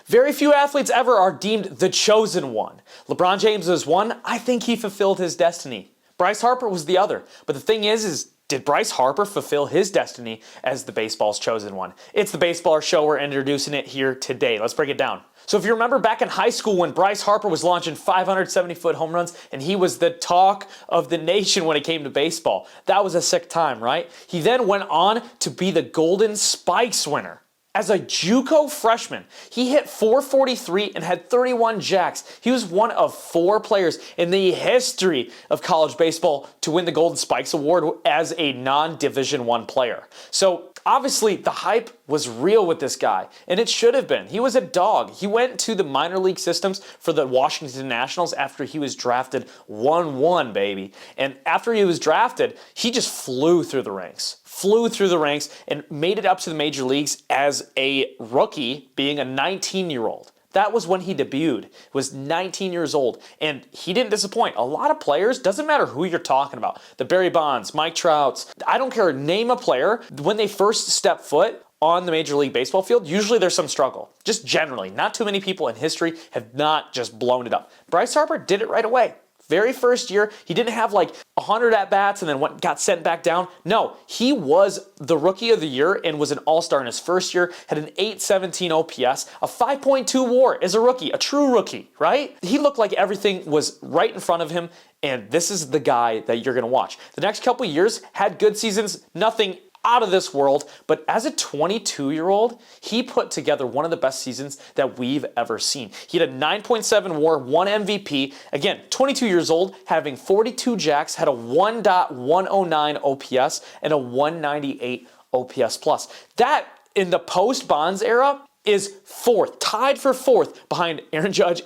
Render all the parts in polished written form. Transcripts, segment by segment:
Very few athletes ever are deemed the chosen one. LeBron James was one. I think he fulfilled his destiny. Bryce Harper was the other. But the thing is did Bryce Harper fulfill his destiny as the baseball's chosen one? It's the BSBLR Show. We're introducing it here today. Let's break it down. So if you remember back in high school when Bryce Harper was launching 570-foot home runs and he was the talk of the nation when it came to baseball, that was a sick time, right? He then went on to be the Golden Spikes winner. As a JUCO freshman, he hit .443 and had 31 jacks. He was one of 4 players in the history of college baseball to win the Golden Spikes Award as a non-Division I player. So obviously the hype was real with this guy, and it should have been. He was a dog. He went to the minor league systems for the Washington Nationals after he was drafted 1-1, baby. And after he was drafted, he just flew through the ranks and made it up to the major leagues as a rookie, being a 19-year-old. That was when he debuted, was 19 years old, and he didn't disappoint. A lot of players, doesn't matter who you're talking about, the Barry Bonds, Mike Trouts, I don't care, name a player, when they first step foot on the Major League Baseball field, usually there's some struggle. Just generally, not too many people in history have not just blown it up. Bryce Harper did it right away. Very first year, he didn't have like 100 at-bats and then got sent back down. No, he was the Rookie of the Year and was an All-Star in his first year, had an .817 OPS, a 5.2 WAR as a rookie, a true rookie, right? He looked like everything was right in front of him, and this is the guy that you're going to watch. The next couple years had good seasons, nothing out of this world, but as a 22-year-old, he put together one of the best seasons that we've ever seen. He had a 9.7 WAR, 1 MVP. Again, 22 years old, having 42 jacks, had a 1.109 OPS and a 198 OPS plus. That, in the post-Bonds era, is tied for fourth behind Aaron Judge,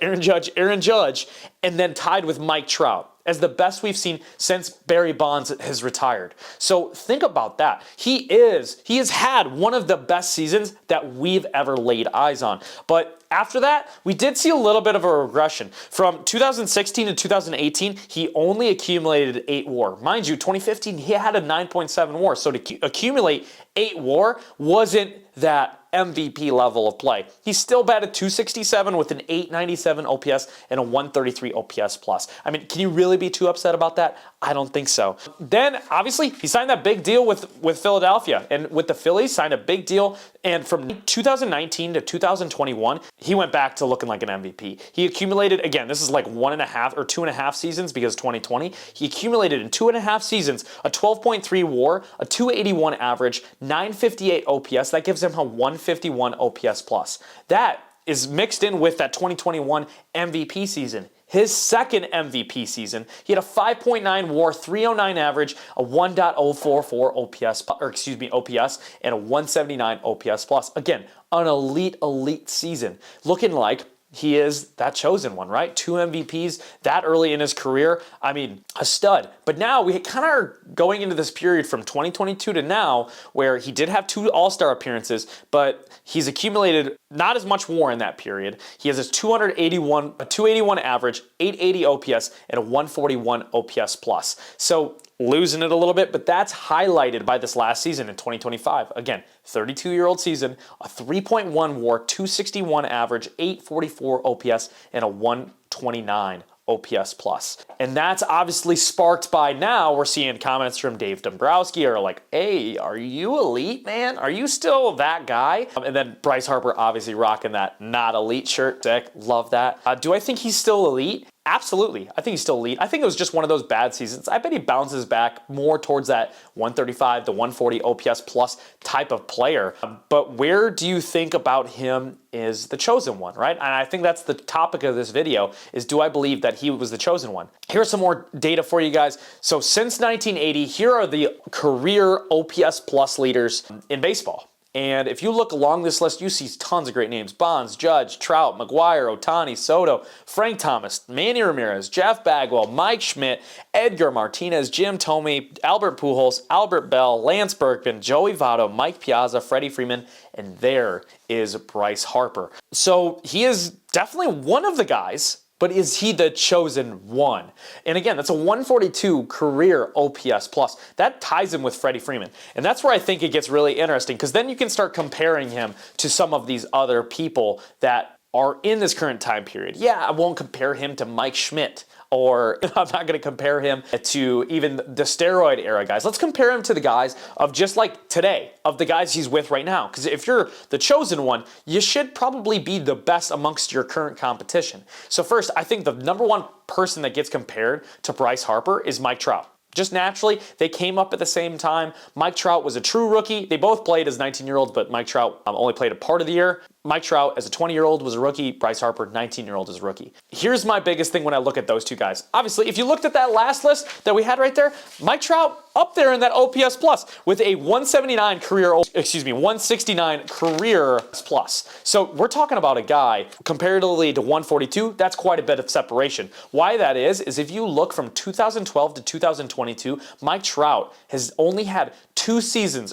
and then tied with Mike Trout as the best we've seen since Barry Bonds has retired. So think about that. He has had one of the best seasons that we've ever laid eyes on. But after that, we did see a little bit of a regression. From 2016 to 2018, he only accumulated 8 WAR. Mind you, 2015, he had a 9.7 WAR. So to accumulate 8 WAR wasn't that MVP level of play. He still batted .267 with an .897 OPS and a 133 OPS plus. I mean, can you really be too upset about that? I don't think so. Then, obviously, he signed that big deal with Philadelphia, and with the Phillies, signed a big deal, and from 2019 to 2021, he went back to looking like an MVP. He accumulated, again, this is like 1.5 or 2.5 seasons because 2020, he accumulated in 2.5 seasons a 12.3 WAR, a 281 average, 958 OPS. That gives him a 151 OPS plus. That is mixed in with that 2021 MVP season. His second MVP season, he had a 5.9 WAR, 309 average, a 1.044 OPS, and a 179 OPS plus. Again, an elite season. Looking like he is that chosen one, right? 2 MVPs that early in his career. I mean, a stud. But now we kind of are going into this period from 2022 to now where he did have 2 All-Star appearances, but he's accumulated not as much WAR in that period. He has a 281 average, 880 OPS, and a 141 OPS plus. So losing it a little bit, but that's highlighted by this last season in 2025. Again, 32-year-old season, a 3.1 WAR, 261 average, 844 OPS, and a 129 OPS plus. And that's obviously sparked by now we're seeing comments from Dave Dombrowski are like, hey, are you elite, man? Are you still that guy? And then Bryce Harper obviously rocking that not elite shirt. Sick, love that. Do I think he's still elite? Absolutely. I think he's still elite. I think it was just one of those bad seasons. I bet he bounces back more towards that 135 to 140 OPS plus type of player. But where do you think about him is the chosen one, right? And I think that's the topic of this video is, do I believe that he was the chosen one? Here's some more data for you guys. So since 1980, here are the career OPS plus leaders in baseball. And if you look along this list, you see tons of great names. Bonds, Judge, Trout, McGuire, Ohtani, Soto, Frank Thomas, Manny Ramirez, Jeff Bagwell, Mike Schmidt, Edgar Martinez, Jim Thome, Albert Pujols, Albert Bell, Lance Berkman, Joey Votto, Mike Piazza, Freddie Freeman, and there is Bryce Harper. So he is definitely one of the guys, but is he the chosen one? And again, that's a 142 career OPS plus. That ties him with Freddie Freeman. And that's where I think it gets really interesting, because then you can start comparing him to some of these other people that are in this current time period. Yeah, I won't compare him to Mike Schmidt, or I'm not going to compare him to even the steroid era guys. Let's compare him to the guys of just like today, of the guys he's with right now. Because if you're the chosen one, you should probably be the best amongst your current competition. So first, I think the number one person that gets compared to Bryce Harper is Mike Trout. Just naturally, they came up at the same time. Mike Trout was a true rookie. They both played as 19-year-olds, but Mike Trout only played a part of the year. Mike Trout, as a 20-year-old, was a rookie. Bryce Harper, 19-year-old, is a rookie. Here's my biggest thing when I look at those two guys. Obviously, if you looked at that last list that we had right there, Mike Trout up there in that OPS plus with a 169 career plus. So we're talking about a guy comparatively to 142. That's quite a bit of separation. Why that is if you look from 2012 to 2022, Mike Trout has only had 2 seasons.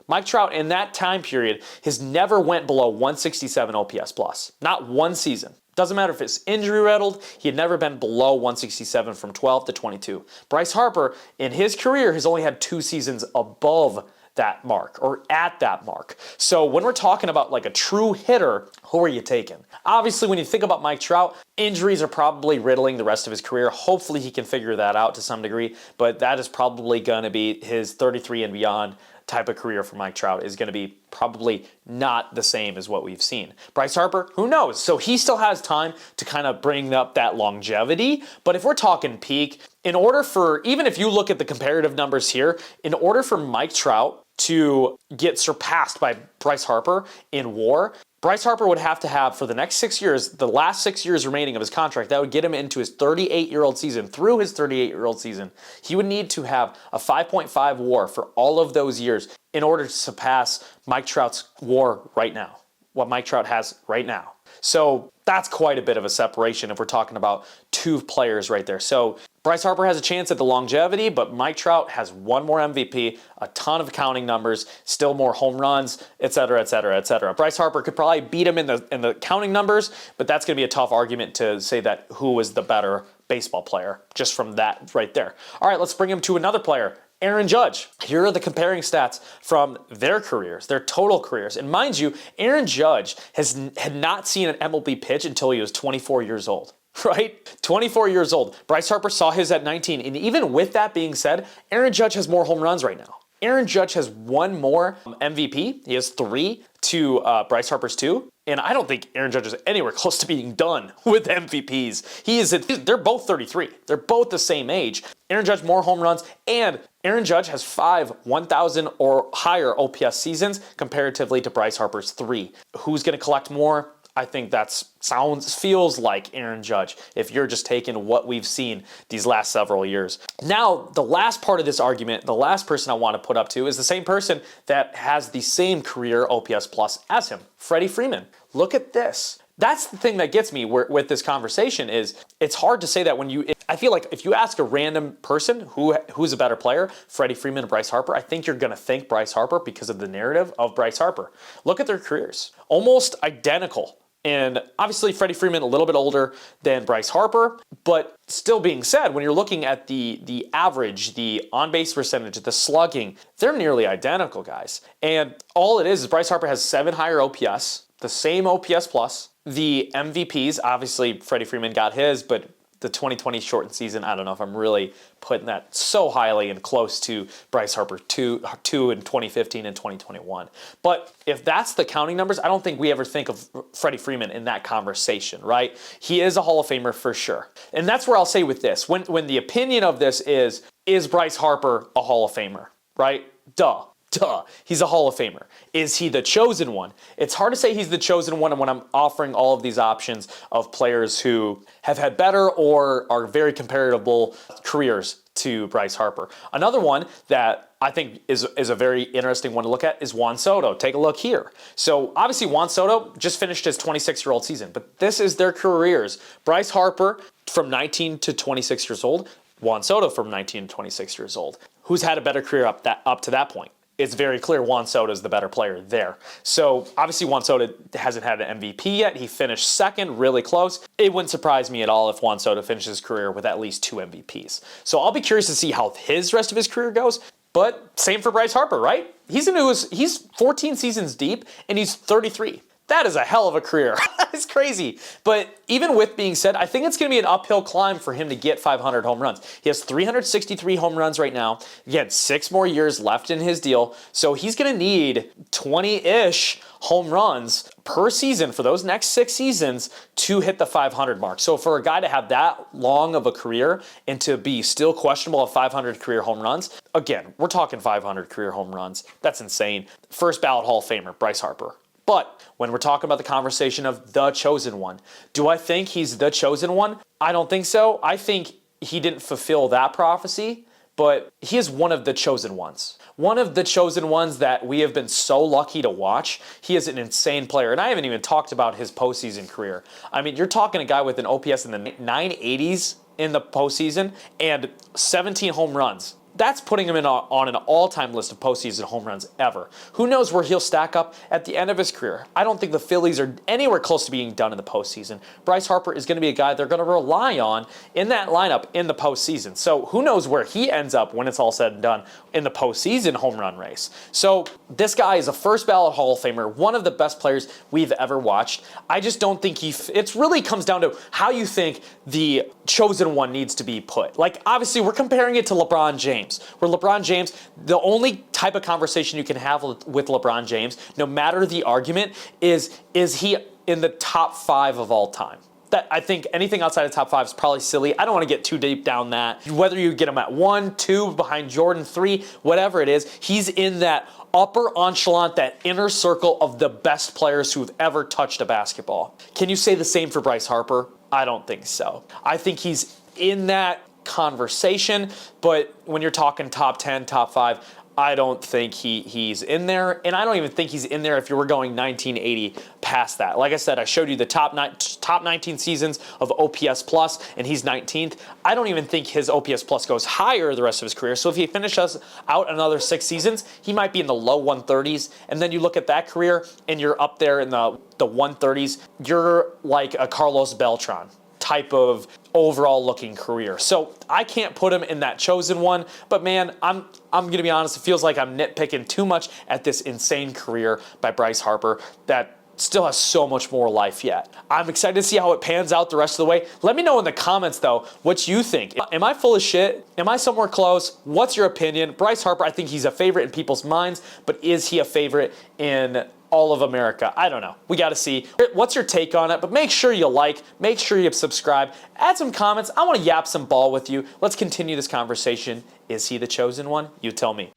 Mike Trout in that time period has never went below 167 OPS plus. Not one season. Doesn't matter if it's injury riddled, he had never been below 167 from 12 to 22. Bryce Harper in his career has only had 2 seasons above that mark or at that mark. So when we're talking about like a true hitter, who are you taking? Obviously, when you think about Mike Trout, injuries are probably riddling the rest of his career. Hopefully he can figure that out to some degree, but that is probably going to be his 33 and beyond type of career for Mike Trout is going to be probably not the same as what we've seen. Bryce Harper, who knows? So he still has time to kind of bring up that longevity. But if we're talking peak, in order for, even if you look at the comparative numbers here, in order for Mike Trout to get surpassed by Bryce Harper in WAR, Bryce Harper would have to have, for the next 6 years, the last 6 years remaining of his contract, that would get him into his 38-year-old season. Through his 38-year-old season, he would need to have a 5.5 WAR for all of those years in order to surpass Mike Trout's WAR right now, what Mike Trout has right now. So that's quite a bit of a separation if we're talking about 2 players right there. So Bryce Harper has a chance at the longevity, but Mike Trout has 1 more MVP, a ton of counting numbers, still more home runs, et cetera, et cetera, et cetera. Bryce Harper could probably beat him in the counting numbers, but that's going to be a tough argument to say that who was the better baseball player just from that right there. All right, let's bring him to another player. Aaron Judge. Here are the comparing stats from their careers, their total careers. And mind you, Aaron Judge had not seen an MLB pitch until he was 24 years old. Right? 24 years old. Bryce Harper saw his at 19. And even with that being said, Aaron Judge has more home runs right now. Aaron Judge has 1 more MVP. He has 3 to Bryce Harper's 2. And I don't think Aaron Judge is anywhere close to being done with MVPs. They're both 33. They're both the same age. Aaron Judge more home runs, and Aaron Judge has 5 1,000 or higher OPS seasons comparatively to Bryce Harper's 3. Who's going to collect more? I think feels like Aaron Judge if you're just taking what we've seen these last several years. Now, the last part of this argument, the last person I want to put up to is the same person that has the same career OPS plus as him, Freddie Freeman. Look at this. That's the thing that gets me with this conversation is it's hard to say that I feel like if you ask a random person who's a better player, Freddie Freeman or Bryce Harper, I think you're going to think Bryce Harper because of the narrative of Bryce Harper. Look at their careers. Almost identical. And obviously Freddie Freeman a little bit older than Bryce Harper, but still being said, when you're looking at the average, the on-base percentage, the slugging, they're nearly identical, guys. And all it is Bryce Harper has 7 higher OPS, the same OPS plus. The MVPs, obviously Freddie Freeman got his, but the 2020 shortened season, I don't know if I'm really putting that so highly and close to Bryce Harper 2 in 2015 and 2021. But if that's the counting numbers, I don't think we ever think of Freddie Freeman in that conversation, right? He is a Hall of Famer for sure. And that's where I'll say with this, when the opinion of this is Bryce Harper a Hall of Famer, right? Duh. He's a Hall of Famer. Is he the chosen one? It's hard to say he's the chosen one when I'm offering all of these options of players who have had better or are very comparable careers to Bryce Harper. Another one that I think is a very interesting one to look at is Juan Soto. Take a look here. So obviously Juan Soto just finished his 26-year-old season, but this is their careers. Bryce Harper from 19 to 26 years old, Juan Soto from 19 to 26 years old. Who's had a better career up to that point? It's very clear Juan Soto is the better player there. So obviously Juan Soto hasn't had an MVP yet. He finished second, really close. It wouldn't surprise me at all if Juan Soto finishes his career with at least 2 MVPs. So I'll be curious to see how his rest of his career goes. But same for Bryce Harper, right? He's 14 seasons deep and he's 33. That is a hell of a career. It's crazy. But even with being said, I think it's going to be an uphill climb for him to get 500 home runs. He has 363 home runs right now. Again, 6 more years left in his deal. So he's going to need 20-ish home runs per season for those next 6 seasons to hit the 500 mark. So for a guy to have that long of a career and to be still questionable at 500 career home runs, again, we're talking 500 career home runs. That's insane. First ballot Hall of Famer, Bryce Harper. But when we're talking about the conversation of the chosen one, do I think he's the chosen one? I don't think so. I think he didn't fulfill that prophecy, but he is one of the chosen ones. One of the chosen ones that we have been so lucky to watch. He is an insane player, and I haven't even talked about his postseason career. I mean, you're talking a guy with an OPS in the 980s in the postseason and 17 home runs. That's putting him on an all-time list of postseason home runs ever. Who knows where he'll stack up at the end of his career? I don't think the Phillies are anywhere close to being done in the postseason. Bryce Harper is going to be a guy they're going to rely on in that lineup in the postseason. So who knows where he ends up when it's all said and done in the postseason home run race. So this guy is a first ballot Hall of Famer, one of the best players we've ever watched. I just don't think it really comes down to how you think the chosen one needs to be put. Like, obviously, we're comparing it to LeBron James. Where LeBron James, the only type of conversation you can have with LeBron James, no matter the argument, is he in the top 5 of all time? That I think anything outside of top 5 is probably silly. I don't want to get too deep down that. Whether you get him at 1, 2, behind Jordan, 3, whatever it is, he's in that upper echelon, that inner circle of the best players who've ever touched a basketball. Can you say the same for Bryce Harper? I don't think so. I think he's in that conversation, but when you're talking top 10, top 5, I don't think he's in there, and I don't even think he's in there if you were going 1980 past that. Like I said, I showed you the top 19 seasons of OPS plus, and he's 19th. I don't even think his OPS plus goes higher the rest of his career. So if he finishes out another 6 seasons, he might be in the low 130s. And then you look at that career, and you're up there in the 130s. You're like a Carlos Beltran type of overall looking career. So I can't put him in that chosen one, but man, I'm gonna be honest, it feels like I'm nitpicking too much at this insane career by Bryce Harper that still has so much more life yet. I'm excited to see how it pans out the rest of the way. Let me know in the comments though what you think. Am I full of shit? Am I somewhere close? What's your opinion? Bryce Harper, I think he's a favorite in people's minds, but is he a favorite in all of America? I don't know. We got to see. What's your take on it? But make sure you like, make sure you subscribe, add some comments. I want to yap some ball with you. Let's continue this conversation. Is he the chosen one? You tell me.